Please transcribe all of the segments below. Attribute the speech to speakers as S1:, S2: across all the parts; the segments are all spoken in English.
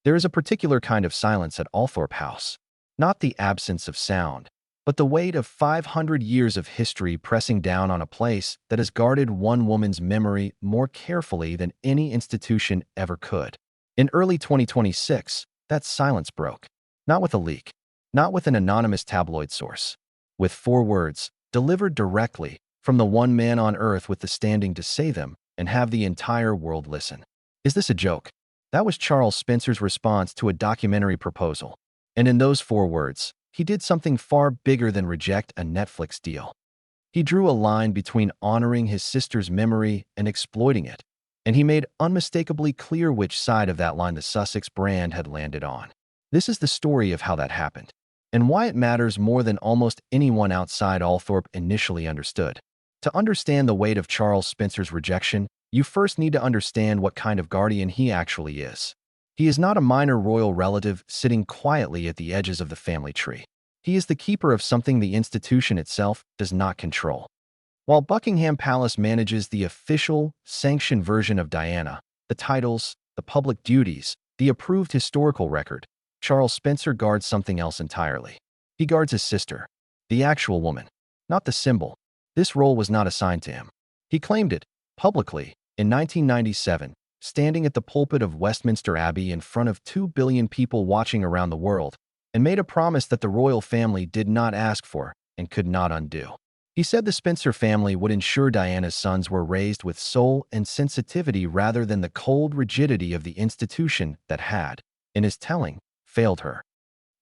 S1: There is a particular kind of silence at Althorp House. Not the absence of sound, but the weight of 500 years of history pressing down on a place that has guarded one woman's memory more carefully than any institution ever could. In early 2026, that silence broke. Not with a leak, not with an anonymous tabloid source. With 4 words, delivered directly from the one man on earth with the standing to say them and have the entire world listen. Is this a joke? That was Charles Spencer's response to a documentary proposal. And in those 4 words, he did something far bigger than reject a Netflix deal. He drew a line between honoring his sister's memory and exploiting it, and he made unmistakably clear which side of that line the Sussex brand had landed on. This is the story of how that happened, and why it matters more than almost anyone outside Althorp initially understood. To understand the weight of Charles Spencer's rejection, you first need to understand what kind of guardian he actually is. He is not a minor royal relative sitting quietly at the edges of the family tree. He is the keeper of something the institution itself does not control. While Buckingham Palace manages the official, sanctioned version of Diana, the titles, the public duties, the approved historical record, Charles Spencer guards something else entirely. He guards his sister, the actual woman, not the symbol. This role was not assigned to him. He claimed it, publicly, in 1997, standing at the pulpit of Westminster Abbey in front of 2 billion people watching around the world, and made a promise that the royal family did not ask for and could not undo. He said the Spencer family would ensure Diana's sons were raised with soul and sensitivity rather than the cold rigidity of the institution that had, in his telling, failed her.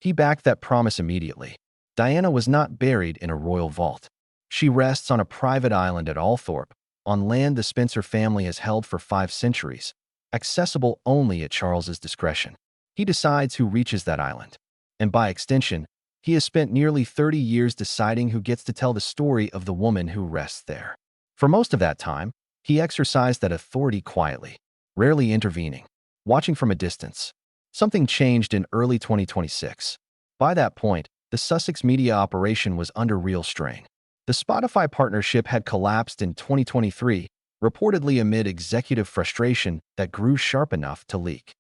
S1: He backed that promise immediately. Diana was not buried in a royal vault. She rests on a private island at Althorp, on land the Spencer family has held for 5 centuries, accessible only at Charles's discretion. He decides who reaches that island. And by extension, he has spent nearly 30 years deciding who gets to tell the story of the woman who rests there. For most of that time, he exercised that authority quietly, rarely intervening, watching from a distance. Something changed in early 2026. By that point, the Sussex media operation was under real strain. The Spotify partnership had collapsed in 2023, reportedly amid executive frustration that grew sharp enough to leak.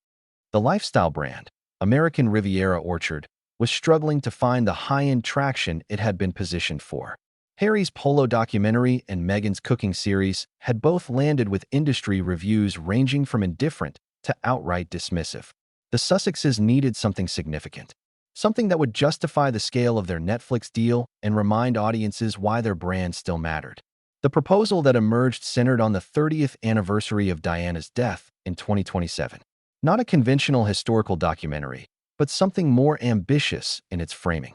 S1: The lifestyle brand, American Riviera Orchard, was struggling to find the high-end traction it had been positioned for. Harry's polo documentary and Meghan's cooking series had both landed with industry reviews ranging from indifferent to outright dismissive. The Sussexes needed something significant. Something that would justify the scale of their Netflix deal and remind audiences why their brand still mattered. The proposal that emerged centered on the 30th anniversary of Diana's death in 2027. Not a conventional historical documentary, but something more ambitious in its framing.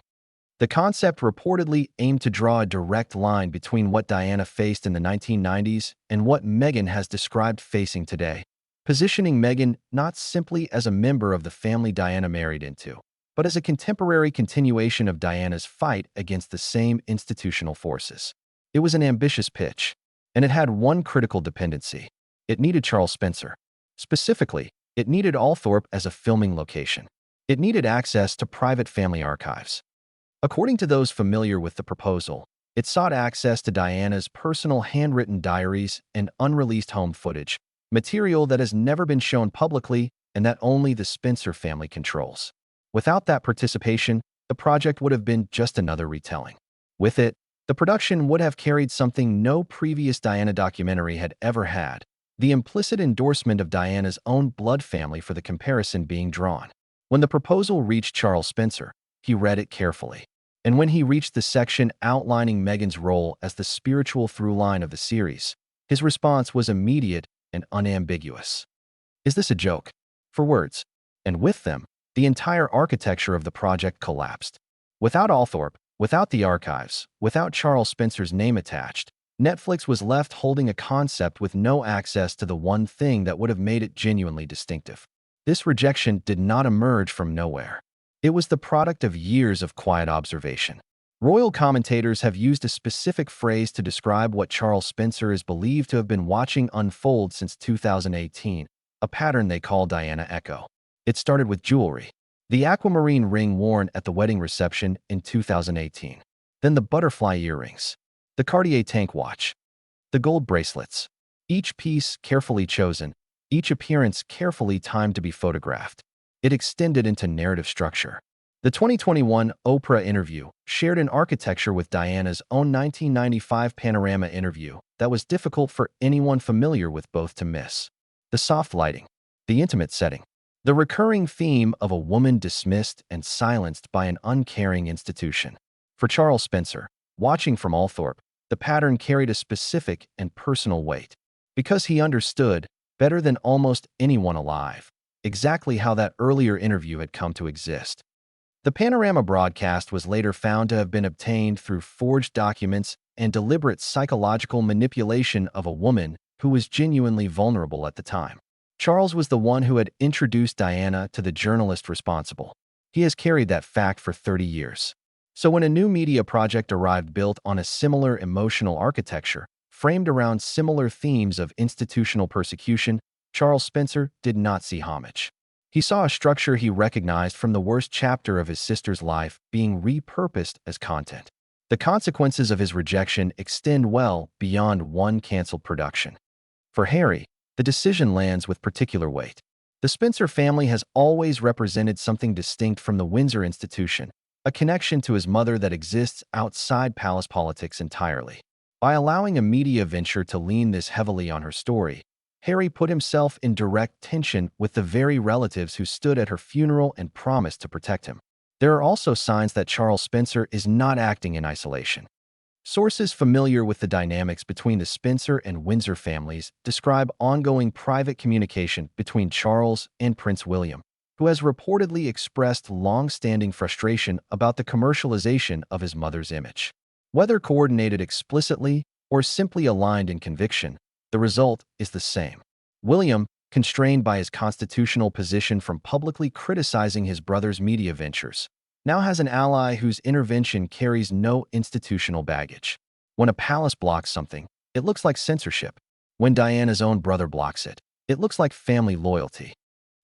S1: The concept reportedly aimed to draw a direct line between what Diana faced in the 1990s and what Meghan has described facing today, positioning Meghan not simply as a member of the family Diana married into, but as a contemporary continuation of Diana's fight against the same institutional forces. It was an ambitious pitch, and it had one critical dependency. It needed Charles Spencer. Specifically, it needed Althorp as a filming location. It needed access to private family archives. According to those familiar with the proposal, it sought access to Diana's personal handwritten diaries and unreleased home footage, material that has never been shown publicly and that only the Spencer family controls. Without that participation, the project would have been just another retelling. With it, the production would have carried something no previous Diana documentary had ever had, the implicit endorsement of Diana's own blood family for the comparison being drawn. When the proposal reached Charles Spencer, he read it carefully. And when he reached the section outlining Meghan's role as the spiritual through line of the series, his response was immediate and unambiguous. Is this a joke? For words. And with them, the entire architecture of the project collapsed. Without Althorp, without the archives, without Charles Spencer's name attached, Netflix was left holding a concept with no access to the one thing that would have made it genuinely distinctive. This rejection did not emerge from nowhere. It was the product of years of quiet observation. Royal commentators have used a specific phrase to describe what Charles Spencer is believed to have been watching unfold since 2018, a pattern they call Diana Echo. It started with jewelry. The aquamarine ring worn at the wedding reception in 2018. Then the butterfly earrings. The Cartier tank watch. The gold bracelets. Each piece carefully chosen. Each appearance carefully timed to be photographed. it extended into narrative structure. The 2021 Oprah interview shared an architecture with Diana's own 1995 Panorama interview that was difficult for anyone familiar with both to miss. The soft lighting, the intimate setting, the recurring theme of a woman dismissed and silenced by an uncaring institution. For Charles Spencer, watching from Althorp, the pattern carried a specific and personal weight, because he understood, better than almost anyone alive, exactly how that earlier interview had come to exist. The Panorama broadcast was later found to have been obtained through forged documents and deliberate psychological manipulation of a woman who was genuinely vulnerable at the time. Charles was the one who had introduced Diana to the journalist responsible. He has carried that fact for 30 years. So when a new media project arrived built on a similar emotional architecture, framed around similar themes of institutional persecution, Charles Spencer did not see homage. He saw a structure he recognized from the worst chapter of his sister's life being repurposed as content. The consequences of his rejection extend well beyond one canceled production. For Harry, the decision lands with particular weight. The Spencer family has always represented something distinct from the Windsor institution, a connection to his mother that exists outside palace politics entirely. By allowing a media venture to lean this heavily on her story, Harry put himself in direct tension with the very relatives who stood at her funeral and promised to protect him. There are also signs that Charles Spencer is not acting in isolation. Sources familiar with the dynamics between the Spencer and Windsor families describe ongoing private communication between Charles and Prince William, who has reportedly expressed long-standing frustration about the commercialization of his mother's image. Whether coordinated explicitly or simply aligned in conviction, the result is the same. William, constrained by his constitutional position from publicly criticizing his brother's media ventures, now has an ally whose intervention carries no institutional baggage. When a palace blocks something, it looks like censorship. When Diana's own brother blocks it, it looks like family loyalty.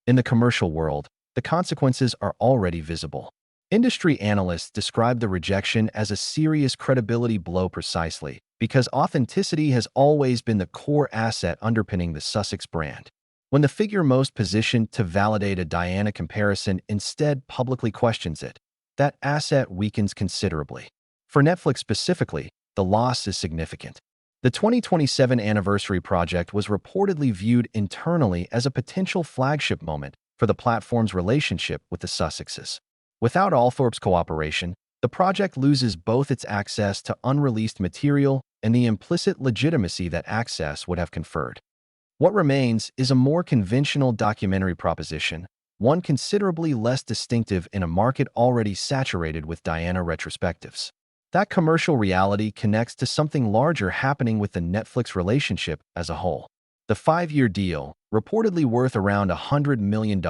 S1: In the commercial world, the consequences are already visible. Industry analysts describe the rejection as a serious credibility blow precisely because authenticity has always been the core asset underpinning the Sussex brand. When the figure most positioned to validate a Diana comparison instead publicly questions it, that asset weakens considerably. For Netflix specifically, the loss is significant. The 2027 anniversary project was reportedly viewed internally as a potential flagship moment for the platform's relationship with the Sussexes. Without Althorp's cooperation, the project loses both its access to unreleased material and the implicit legitimacy that access would have conferred. What remains is a more conventional documentary proposition, one considerably less distinctive in a market already saturated with Diana retrospectives. That commercial reality connects to something larger happening with the Netflix relationship as a whole. The 5-year deal, reportedly worth around $100 million,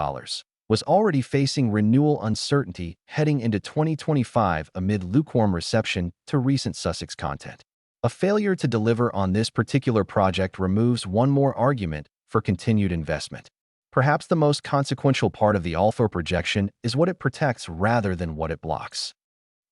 S1: was already facing renewal uncertainty heading into 2025 amid lukewarm reception to recent Sussex content. A failure to deliver on this particular project removes one more argument for continued investment. Perhaps the most consequential part of the Althorp rejection is what it protects rather than what it blocks.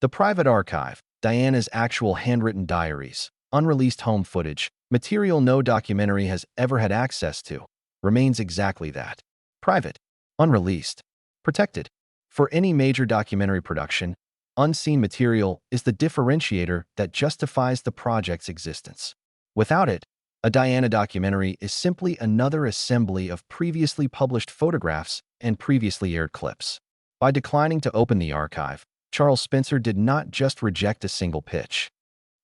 S1: The private archive, Diana's actual handwritten diaries, unreleased home footage, material no documentary has ever had access to, remains exactly that. Private, unreleased, protected. For any major documentary production, unseen material is the differentiator that justifies the project's existence. Without it, a Diana documentary is simply another assembly of previously published photographs and previously aired clips. By declining to open the archive, Charles Spencer did not just reject a single pitch.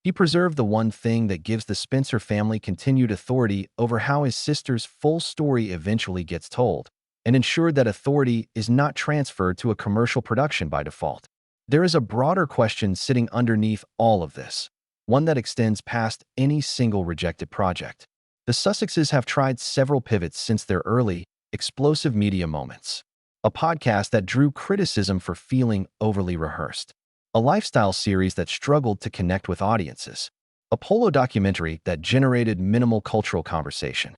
S1: He preserved the one thing that gives the Spencer family continued authority over how his sister's full story eventually gets told, and ensured that authority is not transferred to a commercial production by default. There is a broader question sitting underneath all of this, one that extends past any single rejected project. The Sussexes have tried several pivots since their early, explosive media moments. A podcast that drew criticism for feeling overly rehearsed. A lifestyle series that struggled to connect with audiences. A polo documentary that generated minimal cultural conversation.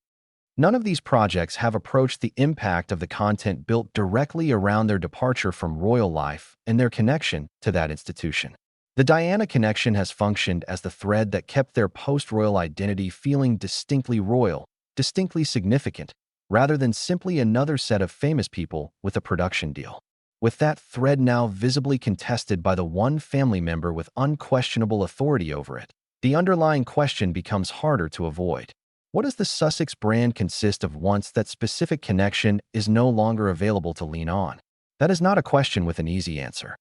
S1: None of these projects have approached the impact of the content built directly around their departure from royal life and their connection to that institution. The Diana connection has functioned as the thread that kept their post-royal identity feeling distinctly royal, distinctly significant, rather than simply another set of famous people with a production deal. With that thread now visibly contested by the one family member with unquestionable authority over it, the underlying question becomes harder to avoid. What does the Sussex brand consist of once that specific connection is no longer available to lean on? That is not a question with an easy answer.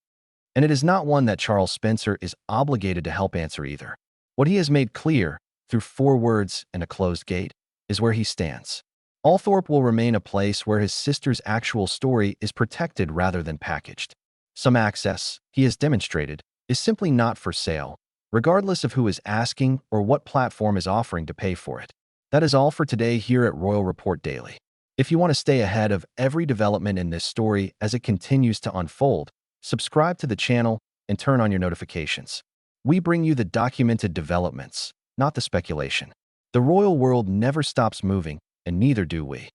S1: And it is not one that Charles Spencer is obligated to help answer either. What he has made clear, through 4 words and a closed gate, is where he stands. Althorp will remain a place where his sister's actual story is protected rather than packaged. Some access, he has demonstrated, is simply not for sale, regardless of who is asking or what platform is offering to pay for it. That is all for today here at Royal Report Daily. If you want to stay ahead of every development in this story as it continues to unfold, subscribe to the channel and turn on your notifications. We bring you the documented developments, not the speculation. The royal world never stops moving, and neither do we.